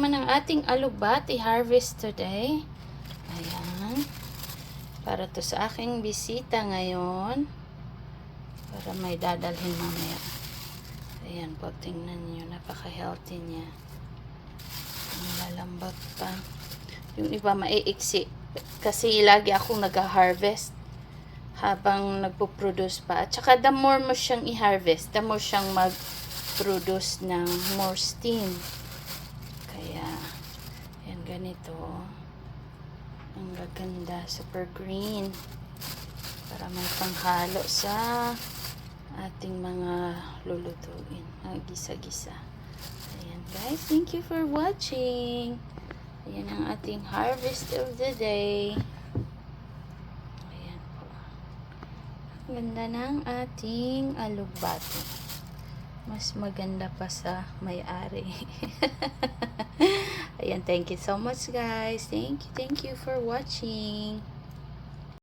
naman ang ating alugbati harvest today. Ayan. Para to sa aking bisita ngayon. Para may dadalhin mamaya. Ayan po, tingnan nyo. Napaka-healthy niya. Ang lalambot pa. Yung iba maiiksi. Kasi lagi akong nag-harvest habang nagpo-produce pa. At saka the more mo siyang i-harvest, the more siyang mag-produce ng more steam. Kaya, yan ganito. Ang gaganda. Super green. Para may panghalo sa ating mga lulutuin. Gisa-gisa. Ayan guys. Thank you for watching. Ayan ang ating harvest of the day. Ayan po. Ang ganda ng ating alugbati. Mas maganda pa sa may-ari. Ayan, thank you so much guys. Thank you for watching.